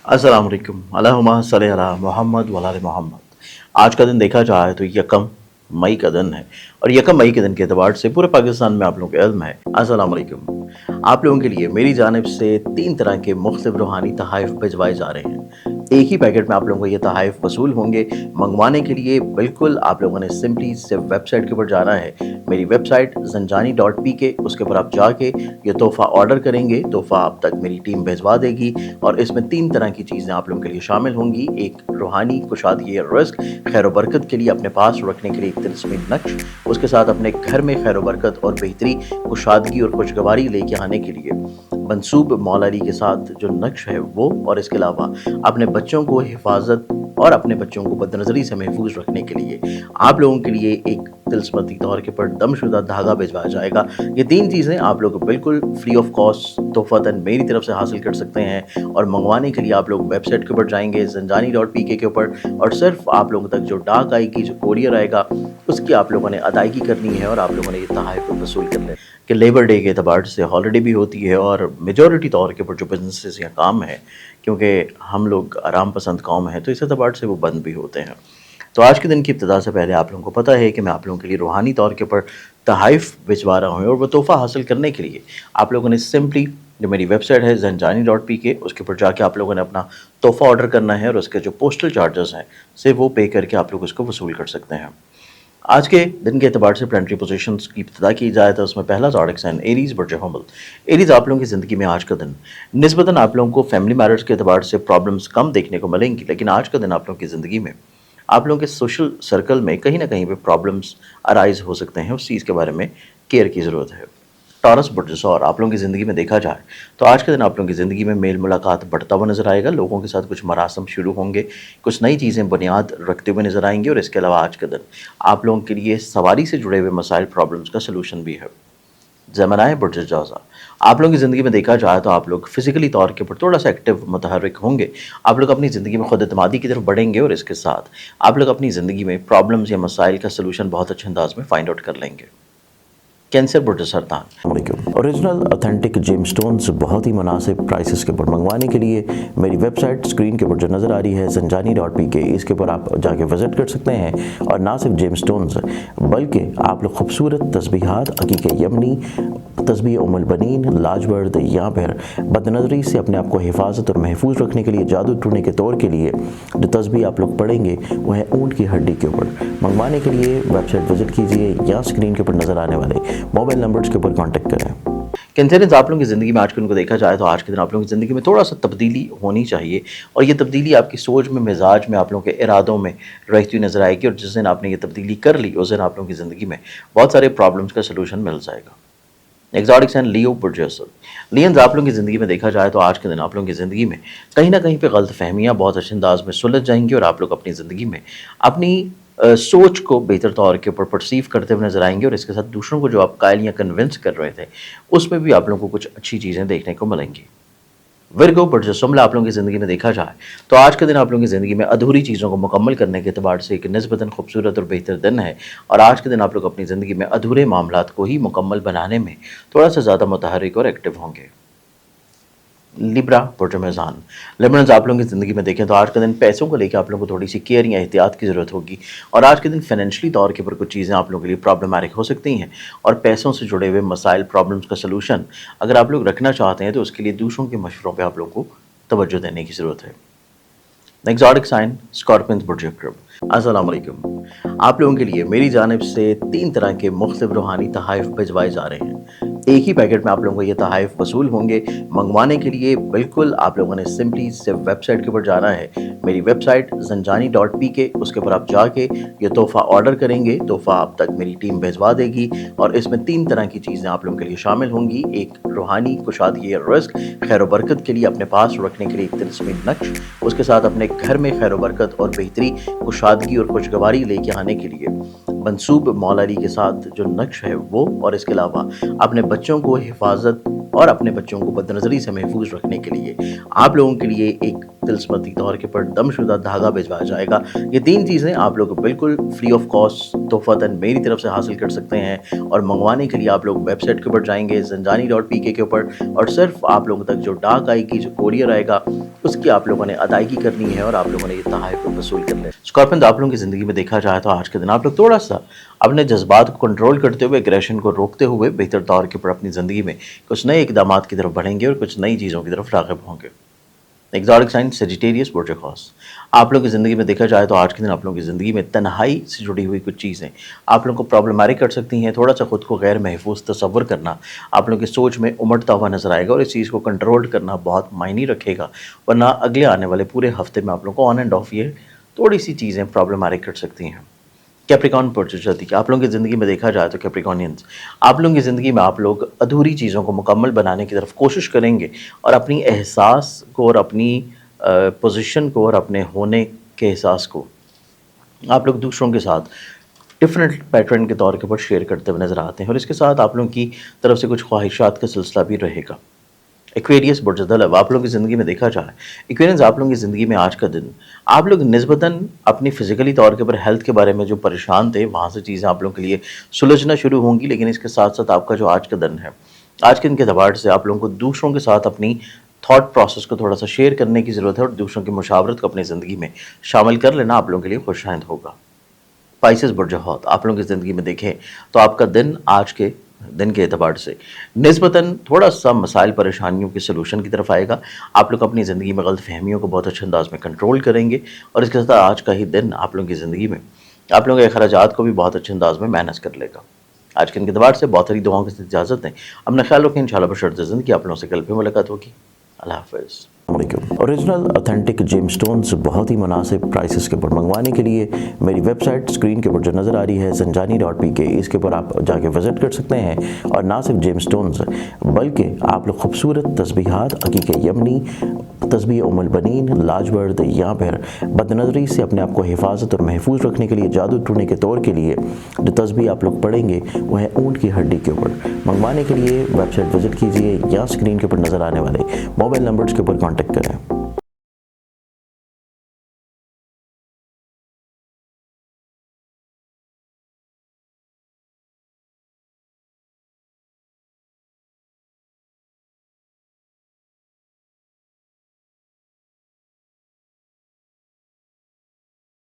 अस्सलाम वालेकुम अल्लाहुम्मा सल्ली अला मोहम्मद व आले मोहम्मद। आज का दिन देखा जाए तो यकम मई का दिन है और यकम मई के दिन के एतबार से पूरे पाकिस्तान में आप लोगों को इल्म है। अस्सलाम वालेकुम। आप लोगों के लिए मेरी जानिब से 3 तरह के मुख्तलिफ रूहानी तहाइफ भिजवाए जा रहे हैं। एक ही पैकेट में आप लोगों को ये तहाइफ वसूल होंगे। मंगवाने के लिए बिल्कुल आप लोगों ने सिंपली सिर्फ वेबसाइट के ऊपर जाना है। मेरी वेबसाइट zanjani.pk, उसके ऊपर आप जाके ये तोहफ़ा ऑर्डर करेंगे। तोहफ़ा आप तक मेरी टीम भिजवा देगी और इसमें 3 तरह की चीज़ें आप लोगों के लिए शामिल होंगी। एक रूहानी कुशादगी रिज़्क, खैर व बरकत के लिए अपने पास रखने के लिए एक तिलस्मी नक्श, उसके साथ अपने घर में खैर व बरकत और बेहतरी, कुशादगी और खुशगवारी लेके आने के लिए मंसूब मौला अली के साथ जो नक्श है वो, और इसके अलावा अपने बच्चों को हिफाजत और अपने बच्चों को बदनज़री से महफूज रखने के लिए आप लोगों के लिए एक तिलस्मती तौर के पर दमशुदा धागा भिजवाया जाएगा। ये 3 चीज़ें आप लोग बिल्कुल फ्री ऑफ कॉस्ट तोहफ़तन मेरी तरफ से हासिल कर सकते हैं। और मंगवाने के लिए आप लोग वेबसाइट के ऊपर जाएंगे zanjani.pk के ऊपर, और सिर्फ आप लोगों तक जो डाक आएगी, जो कोरियर आएगा, उसकी आप लोगों ने अदायगी करनी है और आप लोगों ने ये तहाइफ वसूल कर लें कि लेबर डे के एतबार से हॉलीडे भी होती है और मेजॉरिटी तौर के ऊपर जो बिजनेसेस या काम है, क्योंकि हम लोग आराम पसंद कौम है, तो इस एतबार से वो बंद भी होते हैं। तो आज के दिन की इब्तिदा से पहले आप लोगों को पता है कि मैं आप लोगों के लिए रूहानी तौर के ऊपर तहाइफ भिजवा रहा हूँ, और वो तोहफ़ा हासिल करने के लिए आप लोगों ने सिंपली जो मेरी वेबसाइट है zanjani.pk, उसके ऊपर जाके आप लोगों ने अपना तोहफ़ा ऑर्डर करना है और उसके जो पोस्टल चार्जेस हैं सिर्फ वो पे करके आप लोग उसको वसूल कर सकते हैं। आज के दिन के एतबार से प्लानिटरी पोजीशंस की इब्तिदा की जाए तो उसमें पहला ज़ोडिक साइन एरीज़ बर्ज हमल। एरीज़ आप लोगों की ज़िंदगी में आज का दिन निस्बतन आप लोगों को फैमिली मैरिज के एतबार से प्रॉब्लम्स कम देखने को मिलेंगी, लेकिन आज का दिन आप लोगों की ज़िंदगी में आप लोगों के सोशल सर्कल में कहीं ना कहीं पे प्रॉब्लम्स अराइज हो सकते हैं। उस चीज़ के बारे में केयर की ज़रूरत है। टॉरस बुर्ज और आप लोगों की ज़िंदगी में देखा जाए तो आज के दिन आप लोगों की ज़िंदगी में मेल मुलाकात बढ़ता हुआ नज़र आएगा। लोगों के साथ कुछ मरासम शुरू होंगे, कुछ नई चीज़ें बुनियाद रखते हुए नज़र आएंगी, और इसके अलावा आज के दिन आप लोगों के लिए सवारी से जुड़े हुए मसाइल प्रॉब्लम्स का सलूशन भी है। ज़मनाए बुर्ज जौज़ा आप लोगों की ज़िंदगी में देखा जाए तो आप लोग फिज़िकली तौर के ऊपर थोड़ा सा एक्टिव मुतहर्रिक होंगे। आप लोग अपनी ज़िंदगी में खुद एतमादी की तरफ बढ़ेंगे, और इसके साथ आप लोग अपनी ज़िंदगी में प्रॉब्लम्स या मसाइल का सलूशन बहुत अच्छे अंदाज में फाइंड आउट कर लेंगे। कैंसर बुर्ज सरतान ओरिजिनल ऑथेंटिक जेम स्टोन्स बहुत ही मुनासिब प्राइसेस के ऊपर मंगवाने के लिए मेरी वेबसाइट स्क्रीन के ऊपर जो नज़र आ रही है zanjani.pk, इसके ऊपर आप जाके विज़िट कर सकते हैं। और ना सिर्फ जेम स्टोन्स बल्कि आप लोग खूबसूरत तस्बीहात, अकीक़ यमनी, तस्बीह उम्मुल बनीन, लाजवर्द, या फिर बदनज़री से अपने आप को हिफाजत और महफूज रखने के लिए जादू टूटने के तौर के लिए जो तस्बीह आप लोग पढ़ेंगे वो है ऊँट की हड्डी के ऊपर। मंगवाने के लिए वेबसाइट विज़िट कीजिए या स्क्रीन के ऊपर नज़र आने वाले मोबाइल नंबर्स के ऊपर कांटेक्ट करें। कैंसरियंस आप लोगों की ज़िंदगी में आज के दिन को देखा जाए तो आज के दिन आप लोगों की ज़िंदगी में थोड़ा सा तब्दीली होनी चाहिए, और ये तब्दीली आपकी सोच में, मिजाज में, आप लोगों के इरादों में रहती हुई नज़र आएगी। और जिस दिन आपने ये तब्दीली कर ली उस दिन आप लोगों की ज़िंदगी में बहुत सारे प्रॉब्लम्स का सलूशन मिल जाएगा। एक्सॉटिक साइन लियो बुर्ज लियंस आप लोगों की ज़िंदगी में देखा जाए तो आज के दिन आप लोगों की ज़िंदगी में कहीं ना कहीं पे गलत फहमियाँ बहुत अच्छे अंदाज में सुलझ जाएंगी, और आप लोग अपनी ज़िंदगी में अपनी सोच को बेहतर तौर के ऊपर परसीव करते हुए नजर आएंगे, और इसके साथ दूसरों को जो आप कायल या कन्विंस कर रहे थे उसमें भी आप लोगों को कुछ अच्छी चीज़ें देखने को मिलेंगी। विर्गो बुर्ज शिमला आप लोगों की ज़िंदगी में देखा जाए तो आज के दिन आप लोगों की ज़िंदगी में अधूरी चीज़ों को मुकम्मल करने के एतबार से एक निस्बतन खूबसूरत और बेहतर दिन है, और आज के दिन आप लोग अपनी ज़िंदगी में अधूरे मामलात को ही मुकम्मल बनाने में थोड़ा सा ज़्यादा मुतहर्रिक और एक्टिव होंगे। लिब्रा बुर्ज मेज़ान लिबरल्स आप लोगों की ज़िंदगी में देखें तो आज का दिन पैसों को लेकर आप लोगों को थोड़ी सी केयर या एहतियात की ज़रूरत होगी, और आज के दिन फाइनेंशियली तौर के ऊपर कुछ चीज़ें आप लोगों के लिए प्रॉब्लमैटिक हो सकती हैं, और पैसों से जुड़े हुए मसाइल प्रॉब्लम्स का सलूशन अगर आप लोग रखना चाहते हैं तो उसके लिए दूसरों के मशवरों पर आप लोगों को तवज्जो देने की ज़रूरत है। एक्सॉटिक साइन स्कॉर्पियंस बुर्ज अक़रब। अस्सलाम वालेकुम। आप लोगों के लिए मेरी जानिब से 3 तरह के मुख्तलिफ रूहानी तहाइफ भिजवाए जा रहे हैं। एक ही पैकेट में आप लोगों को ये तहाइफ वसूल होंगे। मंगवाने के लिए बिल्कुल आप लोगों ने सिंपली सिर्फ वेबसाइट के ऊपर जाना है। मेरी वेबसाइट zanjani.pk, उसके ऊपर आप जाके ये तोहफ़ा ऑर्डर करेंगे। तोहफ़ा आप तक मेरी टीम भिजवा देगी, और इसमें 3 तरह की चीज़ें आप लोगों के लिए शामिल होंगी। एक रूहानी कुशादगी रिज़्क, खैर व बरकत के लिए अपने पास रखने के लिए एक तिलस्मी नक्श, उसके साथ अपने घर में खैर व बरकत और बेहतरी, कुशादगी और खुशगवारी लेके आने के लिए मंसूब मौला अली के साथ जो नक्श है वो, और इसके अलावा अपने बच्चों को हिफाजत और अपने बच्चों को बदनज़री से महफूज रखने के लिए आप लोगों के लिए एक तिलस्मती तौर के ऊपर दमशुदा धागा भिजवाया जाएगा। ये 3 चीज़ें आप लोग बिल्कुल फ्री ऑफ कॉस्ट तोहफ़तन मेरी तरफ से हासिल कर सकते हैं। और मंगवाने के लिए आप लोग वेबसाइट के ऊपर जाएंगे zanjani.pk के ऊपर, और सिर्फ आप लोगों तक जो डाक आएगी, जो कोरियर आएगा, उसकी आप लोगों ने अदायगी करनी है और आप लोगों ने ये तोहफ़े वसूल कर ले। स्कॉर्पियन, आप लोगों की ज़िंदगी में देखा जाए तो आज के दिन आप लोग थोड़ा सा अपने जज्बात को कंट्रोल करते हुए, एग्रेशन को रोकते हुए बेहतर तौर के ऊपर अपनी ज़िंदगी में कुछ नए इक़दामात की तरफ बढ़ेंगे और कुछ नई चीज़ों की तरफ राग़िब होंगे। एग्जॉटिक साइन सेजिटेरियस, बुर्ज ख़ास, आप लोगों की ज़िंदगी में देखा जाए तो आज के दिन आप लोगों की ज़िंदगी में तन्हाई से जुड़ी हुई कुछ चीज़ें आप लोगों को प्रॉब्लमैटिक कर सकती हैं। थोड़ा सा खुद को गैर महफूज तसव्वुर करना आप लोगों की सोच में उमड़ता हुआ नज़र आएगा और इस चीज़ को कंट्रोल करना बहुत मायने रखेगा, वरना अगले आने वाले पूरे हफ्ते में आप लोगों को ऑन एंड ऑफ ये थोड़ी सी चीज़ें प्रॉब्लमैटिक कर सकती हैं। कैप्रिकॉन पर्चुजती, आप लोगों की ज़िंदगी में देखा जाए तो कैप्रिकॉनियंस, आप लोगों की ज़िंदगी में आप लोग अधूरी चीज़ों को मुकम्मल बनाने की तरफ कोशिश करेंगे और अपनी एहसास को और अपनी पोजीशन को और अपने होने के एहसास को आप लोग दूसरों के साथ डिफरेंट पैटर्न के तौर के ऊपर शेयर करते हुए नज़र आते हैं, और इसके साथ आप लोगों की तरफ से कुछ ख्वाहिशात का सिलसिला भी रहेगा। एक्वेरियस, बुर्ज दलव, आप लोगों की ज़िंदगी में देखा जाए, एक्वेरियंस, आप लोगों की ज़िंदगी में आज का दिन आप लोग निस्बतन अपनी फ़िज़िकली तौर के ऊपर हेल्थ के बारे में जो परेशान थे, वहाँ से चीज़ें आप लोगों के लिए सुलझना शुरू होंगी। लेकिन इसके साथ साथ आपका जो आज का दिन है, आज के दिन के एतबार से आप लोगों को दूसरों के साथ अपनी थॉट प्रोसेस को थोड़ा सा शेयर करने की ज़रूरत है और दूसरों की मुशावरत को अपनी ज़िंदगी में शामिल कर लेना आप लोगों के लिए खुशाइंद होगा। पाइसेस, बुर्ज हौत, आप लोगों की ज़िंदगी में देखें तो आपका दिन आज के दिन के एतबार से निस्बतन थोड़ा सा मसाइल परेशानियों के सलूशन की तरफ आएगा। आप लोग अपनी ज़िंदगी में गलत फहमियों को बहुत अच्छे अंदाज में कंट्रोल करेंगे और इसके साथ आज का ही दिन आप लोगों की ज़िंदगी में आप लोगों के अखराजात को भी बहुत अच्छे अंदाज में मैनेज कर लेगा। आज के दिन के एतबार से बहुत सारी दुआओं की इजाज़त दें। अपना ख्याल रखें, इंशाल्लाह बशर्ते ज़िंदगी आप लोगों से कल फिर मुलाकात होगी। अल्लाह हाफ़िज़। ओरिजिनल ऑथेंटिक जेम स्टोन्स बहुत ही मुनासिब प्राइसेस के ऊपर मंगवाने के लिए मेरी वेबसाइट स्क्रीन के ऊपर जो नज़र आ रही है zanjani.pk, इसके ऊपर आप जाके विज़िट कर सकते हैं। और ना सिर्फ जेम स्टोन्स बल्कि आप लोग खूबसूरत तस्बीहात, अकीक यमनी, तस्बीह उम्मुल बनीन, लाजवर्द या फिर बदनज़री से अपने आप को हिफाजत और महफूज रखने के लिए, जादू टूने के तौर के लिए जो तस्बीह आप लोग पढ़ेंगे वो है ऊँट की हड्डी के ऊपर। मंगवाने के लिए वेबसाइट विज़िट कीजिए या स्क्रीन के ऊपर नज़र आने वाले मोबाइल नंबर्स के ऊपर कॉन्टेक्ट करें।